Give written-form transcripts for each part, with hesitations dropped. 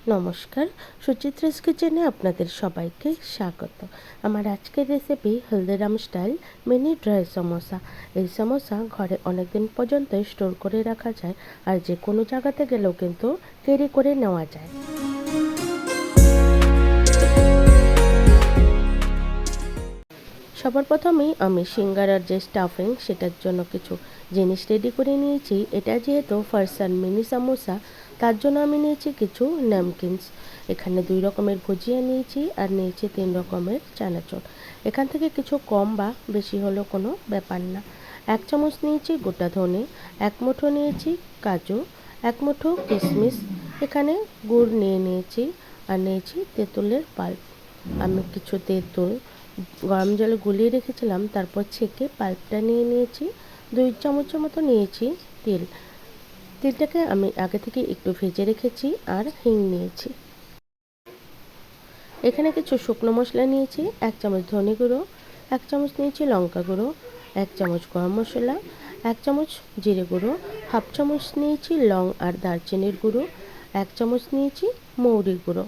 নমস্কার, সুচিত্রাস কিচেনে আপনাদের সবাইকে স্বাগত। আমার আজকের recipe Haldiram style mini dry samosa. এই সমোসা ঘরে অনেক দিন পর্যন্ত স্টোর করে রাখা যায়, আর যে কোনো জায়গাতে গেলেও কিন্তু ক্যারি করে নেওয়া যায়। সবার প্রথমেই আমি সিঙ্গারার যে স্টাফিং সেটার জন্য কিছু জিনিস রেডি করে নিয়েছি। এটা যেহেতু ফারসান মিনি সামোসা, তার জন্য আমি নিয়েছি কিছু ন্যামকিনস। এখানে 2 রকমের ভুজিয়া নিয়েছি আর নিয়েছি 3 রকমের চানাচুর। এখান থেকে কিছু কম বা বেশি হলেও কোনো ব্যাপার না। 1 চামচ নিয়েছি গোটা ধনে, 1 মুঠো নিয়েছি কাজু, 1 মুঠো কিশমিশ, এখানে গুড় নিয়েছি আর নিয়েছি তেঁতুলের পাল্প। আমি কিছু তেঁতুল গরম জলে গুলিয়ে রেখেছিলাম, তারপর ছেঁকে পাল্পটা নিয়েছি। 2 চামচের মতো নিয়েছি তেল। তেলটাকে আমি আগে থেকে একটু ভেজে রেখেছি। আর হিং নিয়েছি। এখানে কিছু শুকনো মশলা নিয়েছি। 1 চামচ ধনে গুঁড়ো, 1 চামচ নিয়েছি লঙ্কা গুঁড়ো, 1 চামচ গরম মশলা, 1 চামচ জিরে গুঁড়ো, হাফ চামচ নিয়েছি লং আর দারচিনির গুঁড়ো, 1 চামচ নিয়েছি মৌরির গুঁড়ো।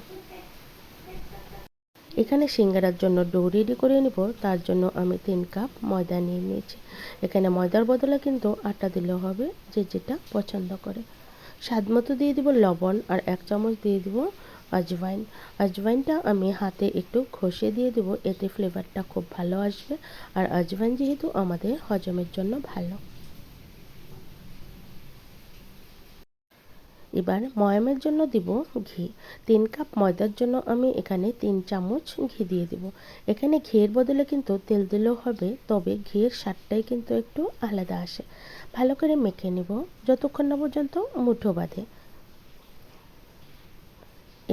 এখানে সিঙ্গারার জন্য ডো রেডি করে নেব। তার জন্য আমি 3 কাপ ময়দা নিয়েছি। এখানে ময়দার বদলে কিন্তু আটা দিলেও হবে, যে যেটা পছন্দ করে। স্বাদ মতো দিয়ে দিব লবণ আর 1 চামচ দিয়ে দিব আজওয়াইন। আজওয়াইনটা আমি হাতে একটু ঘষে দিয়ে দেব, এতে ফ্লেভারটা খুব ভালো আসবে। আর আজওয়াইন যেহেতু আমাদের হজমের জন্য ভালো। এবার ময়ামের জন্য দিব ঘি। 3 কাপ ময়দার জন্য আমি এখানে 3 চামচ ঘি দিয়ে দিব। এখানে ঘিয়ের বদলে কিন্তু তেল দিলেও হবে, তবে ঘিয়ের স্বাদটাই কিন্তু একটু আলাদা আসে। ভালো করে মেখে নেব যতক্ষণ না পর্যন্ত মুঠো বাঁধে।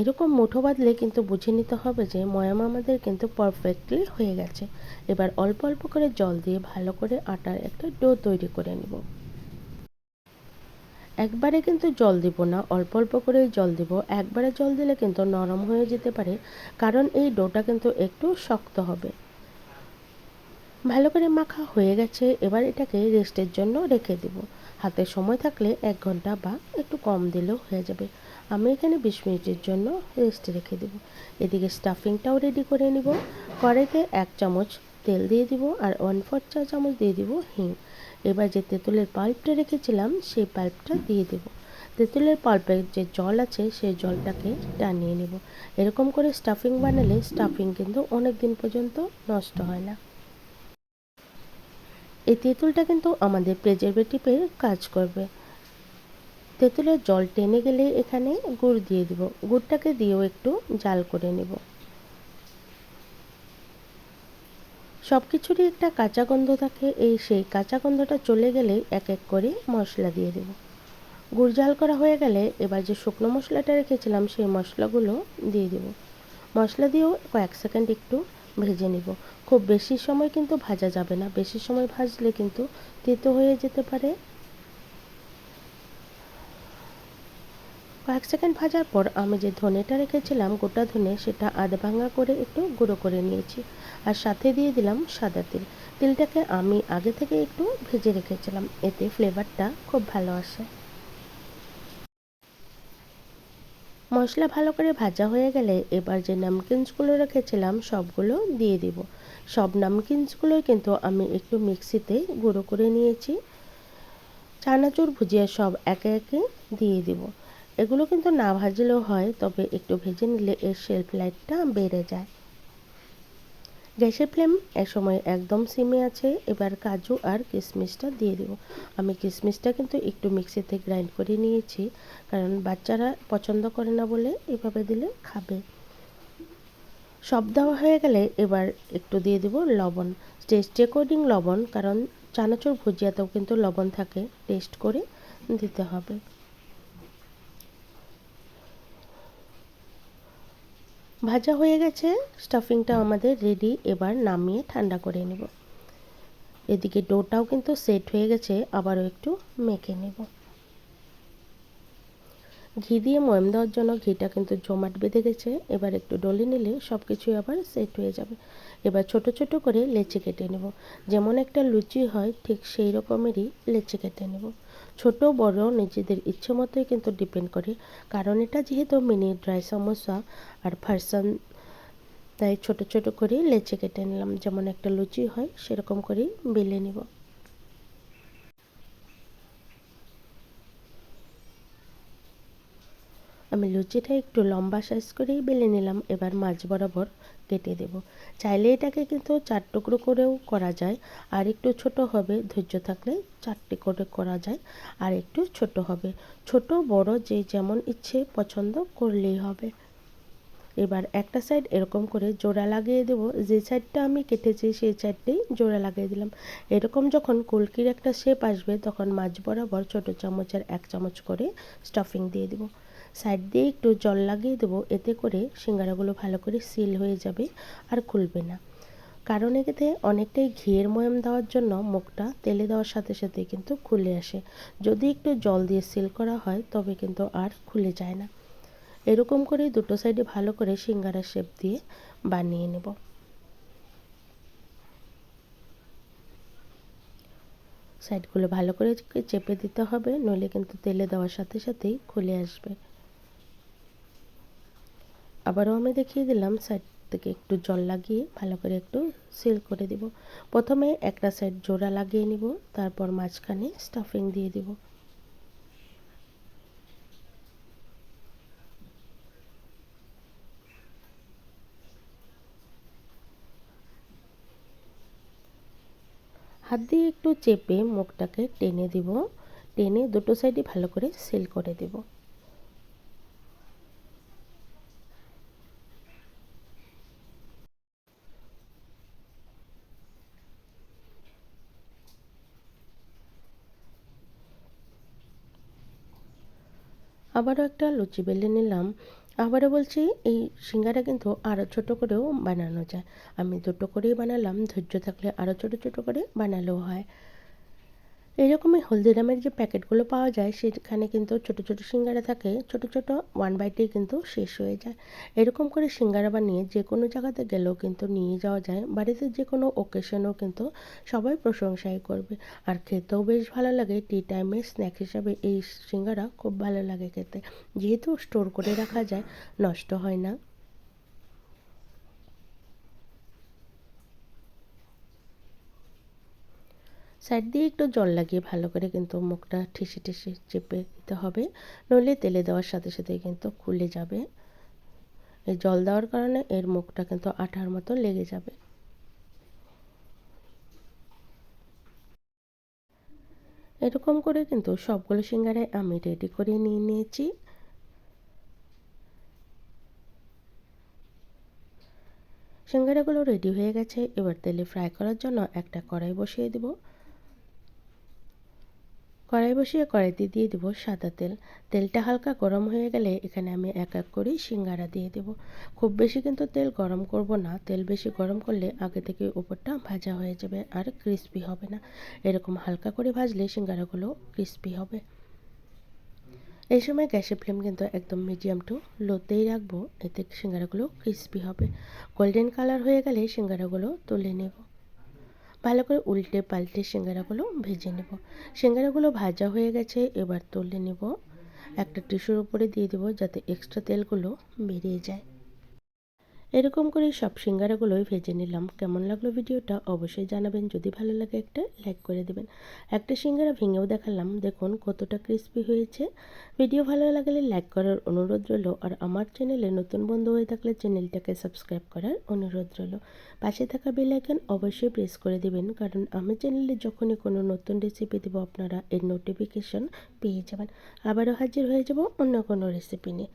এরকম মুঠো বাঁধলে কিন্তু বুঝে নিতে হবে যে ময়াম আমাদের কিন্তু পারফেক্টলি হয়ে গেছে। এবার অল্প অল্প করে জল দিয়ে ভালো করে আটার একটা ডো তৈরি করে নেব। একবারে কিন্তু জল দিব না, অল্প অল্প করেই জল দিব। একবারে জল দিলে কিন্তু নরম হয়ে যেতে পারে, কারণ এই ডোটা কিন্তু একটু শক্ত হবে। ভালো করে মাখা হয়ে গেছে। এবার এটাকে রেস্টের জন্য রেখে দেব। হাতে সময় থাকলে 1 ঘন্টা বা একটু কম দিলেও হয়ে যাবে। আমি এখানে 20 মিনিটের জন্য রেস্টে রেখে দেব। এদিকে স্টাফিংটাও রেডি করে নিব। কড়াইতে 1 চামচ তেল দিয়ে দিব আর 1/4 চা চামচ দিয়ে দিব হিং। এবার যে তেঁতুলের পাল্পটা রেখেছিলাম সেই পাল্পটা দিয়ে দেব। তেঁতুলের পাল্পের যে জল আছে সেই জলটাকে টানিয়ে নেব। এরকম করে স্টাফিং বানালে স্টাফিং কিন্তু অনেক দিন পর্যন্ত নষ্ট হয় না। এই তেঁতুলটা কিন্তু আমাদের প্রিজারভেটিভের কাজ করবে। তেঁতুলের জল টেনে গেলে এখানে গুড় দিয়ে দিব। গুড়টাকে দিয়েও একটু জাল করে নেব। সব কিছুরই একটা কাঁচা গন্ধ থাকে, সেই কাঁচা গন্ধটা চলে গেলে এক এক করে মশলা দিয়ে দেব। গুড় জাল করা হয়ে গেলে এবার যে শুকনো মশলাটা রেখেছিলাম সেই মশলাগুলো দিয়ে দেব। মশলা দিয়েও কয়েক সেকেন্ড একটু ভেজে নেব। খুব বেশি সময় কিন্তু ভাজা যাবে না, বেশি সময় ভাজলে কিন্তু তেতো হয়ে যেতে পারে। কয়েক সেকেন্ড ভাজার পর আমি যে ধনেটা রেখেছিলাম গোটা ধনে, সেটা আধ ভাঙা করে একটু গুঁড়ো করে নিয়েছি। আর সাথে দিয়ে দিলাম সাদা তিল। তিলটাকে আমি আগে থেকে একটু ভেজে রেখেছিলাম, এতে ফ্লেভারটা খুব ভালো আসে। মশলা ভালো করে ভাজা হয়ে গেলে এবার যে নামকিনসগুলো রেখেছিলাম সবগুলো দিয়ে দিব। সব নামকিনসগুলোই কিন্তু আমি একটু মিক্সিতে গুঁড়ো করে নিয়েছি। চানাচুর ভুজিয়া সব একে একে দিয়ে দিব। এগুলো কিন্তু না ভাজলেও হয়, তবে একটু ভেজে নিলে এর শেলফ লাইফটা বেড়ে যায়। গ্যাসের ফ্লেম এ সময় একদম সিমে আছে। এবার কাজু আর কিশমিশটা দিয়ে দেব। আমি কিশমিশটা কিন্তু একটু মিক্সিতে গ্রাইন্ড করে নিয়েছি, কারণ বাচ্চারা পছন্দ করে না বলে এভাবে দিলে খাবে। সব দেওয়া হয়ে গেলে এবার একটু দিয়ে দেব লবণ, টেস্ট অ্যাকর্ডিং লবণ, কারণ চানাচুর ভুজিয়াতেও কিন্তু লবণ থাকে, টেস্ট করে দিতে হবে। ভাজা হয়ে গেছে, স্টাফিংটা আমাদের রেডি। এবার নামিয়ে ঠান্ডা করে নেব। এদিকে ডোটাও কিন্তু সেট হয়ে গেছে, আবারও একটু মেখে নেব। ঘি দিয়ে ময়াম দেওয়ার জন্য ঘিটা কিন্তু জমাট বেঁধে গেছে। এবার একটু ডলে নিলে সব কিছুই আবার সেট হয়ে যাবে। এবার ছোট ছোট করে লেচি কেটে নেব। যেমন একটা লুচি হয় ঠিক সেই রকমেরই লেচি কেটে নেব। ছোট বড় নিজেদের ইচ্ছে মতোই কিন্তু ডিপেন্ড করে, কারণ এটা যেহেতু মিনি ড্রাই সমোসা আর ফারসান, তাই ছোট ছোট করে লেচি কেটে নিলাম, যেমন একটা লুচি হয় সেরকম করেই বেলে নিব। আমি লুচিটা একটু লম্বা সাইজ করেই বেলে নিলাম। এবার মাঝ বরাবর কেটে দেব। চাইলে এটাকে কিন্তু 4 টুকরো করেও করা যায়, আর একটু ছোট হবে, ধৈর্য থাকলে 4টি করে করা যায়, আর একটু ছোট হবে। ছোট বড় যে যেমন ইচ্ছে পছন্দ করলেই হবে। এবার একটা সাইড এরকম করে জোড়া লাগিয়ে দেব, যে সাইডটা আমি কেটেছি সেই সাইডটাই জোড়া লাগিয়ে দিলাম। এরকম যখন কুলকির একটা শেপ আসবে তখন মাঝ বরাবর ছোট চামচের 1 চামচ করে স্টাফিং দিয়ে দেব। সাইড দিয়ে একটু জল লাগিয়ে দেবো, এতে করে সিঙ্গারাগুলো ভালো করে সিল হয়ে যাবে আর খুলবে না। কারণ এতে অনেকটাই ঘিয়ের ময়াম দেওয়ার জন্য মুখটা তেলে দেওয়ার সাথে সাথে কিন্তু খুলে আসে। যদি একটু জল দিয়ে সিল করা হয় তবে কিন্তু আর খুলে যায় না। এরকম করে দুটো সাইডে ভালো করে সিঙ্গারার শেপ দিয়ে বানিয়ে নেব। সাইডগুলো ভালো করে চেপে দিতে হবে, নইলে কিন্তু তেলে দেওয়ার সাথে সাথেই খুলে আসবে। আবারও আমি দেখিয়ে দিলাম, সাইড থেকে একটু জল লাগিয়ে ভালো করে একটু সিল করে দিব। প্রথমে একটা সাইড জোড়া লাগিয়ে নিব, তারপর মাঝখানে স্টাফিং দিয়ে দিব। হাত দিয়ে একটু চেপে মুখটাকে টেনে দিব, টেনে দুটো সাইডে ভালো করে সিল করে দেব। আবারও একটা লুচি বেলে নিলাম। আবারও বলছি, এই সিঙ্গারা কিন্তু আরও ছোট করেও বানানো যায়। আমি দুটো করেই বানালাম, ধৈর্য থাকলে আরও ছোট ছোট করে বানালেও হয়। এরকমই হলদিরামের যে প্যাকেটগুলো পাওয়া যায় সেখানে কিন্তু ছোট ছোট সিঙ্গারা থাকে, ছোট ছোট 1 বাইটেই কিন্তু শেষ হয়ে যায়। এরকম করে সিঙ্গারা বানিয়ে যে কোনো জায়গাতে গেলেও কিন্তু নিয়ে যাওয়া যায়, বাড়িতে যে কোনো ওকেশনেও কিন্তু সবাই প্রশংসাই করবে। আর খেতেও বেশ ভালো লাগে, টি টাইমে স্ন্যাক্স হিসাবে এই সিঙ্গারা খুব ভালো লাগে খেতে, যেহেতু স্টোর করে রাখা যায়, নষ্ট হয় না। সাইড দিয়ে একটু জল লাগিয়ে ভালো করে কিন্তু মুখটা ঠেসে ঠেসে চেপে দিতে হবে, নইলে তেলে দেওয়ার সাথে সাথে কিন্তু খুলে যাবে। এই জল দেওয়ার কারণে এর মুখটা কিন্তু আঠার মতো লেগে যাবে। এরকম করে কিন্তু সবগুলো সিঙ্গারাই আমি রেডি করে নিয়ে নিয়েছি। সিঙ্গারাগুলো রেডি হয়ে গেছে। এবার তেলে ফ্রাই করার জন্য একটা কড়াই বসিয়ে দেব। কড়াই বসিয়ে কড়াইতে দিয়ে দেবো সাদা তেল। তেলটা হালকা গরম হয়ে গেলে এখানে আমি এক এক করে সিঙ্গারা দিয়ে দেব। খুব বেশি কিন্তু তেল গরম করব না, তেল বেশি গরম করলে আগে থেকে উপরটা ভাজা হয়ে যাবে আর ক্রিস্পি হবে না। এরকম হালকা করে ভাজলে সিঙ্গারাগুলো ক্রিস্পি হবে। এই সময় গ্যাসের ফ্লেম কিন্তু একদম মিডিয়াম টু লোতেই রাখবো, এতে সিঙ্গারাগুলো ক্রিস্পি হবে। গোল্ডেন কালার হয়ে গেলে সিঙ্গারাগুলো তুলে নেব। ভালো করে উল্টে পাল্টে সিঙ্গারাগুলো ভেজে নেব। সিঙ্গারাগুলো ভাজা হয়ে গেছে, এবার তুলে নেব। একটা টিস্যুর উপরে দিয়ে দেবো যাতে এক্সট্রা তেলগুলো বেরিয়ে যায়। এরকম করে সব সিঙ্গারাগুলোই ভেজে নিলাম। কেমন লাগলো ভিডিওটা অবশ্যই জানাবেন, যদি ভালো লাগে একটা লাইক করে দেবেন। একটা সিঙ্গারা ভেঙেও দেখালাম, দেখুন কতটা ক্রিস্পি হয়েছে। ভিডিও ভালো লাগলে লাইক করার অনুরোধ রইল, আর আমার চ্যানেলে নতুন বন্ধু হয়ে থাকলে চ্যানেলটাকে সাবস্ক্রাইব করার অনুরোধ রইল। পাশে থাকা বেল আইকন অবশ্যই প্রেস করে দেবেন, কারণ আমি চ্যানেলে যখনই কোনো নতুন রেসিপি দেবো আপনারা এর নোটিফিকেশন পেয়ে যাবেন। আবারও হাজির হয়ে যাব অন্য কোনো রেসিপি নিয়ে।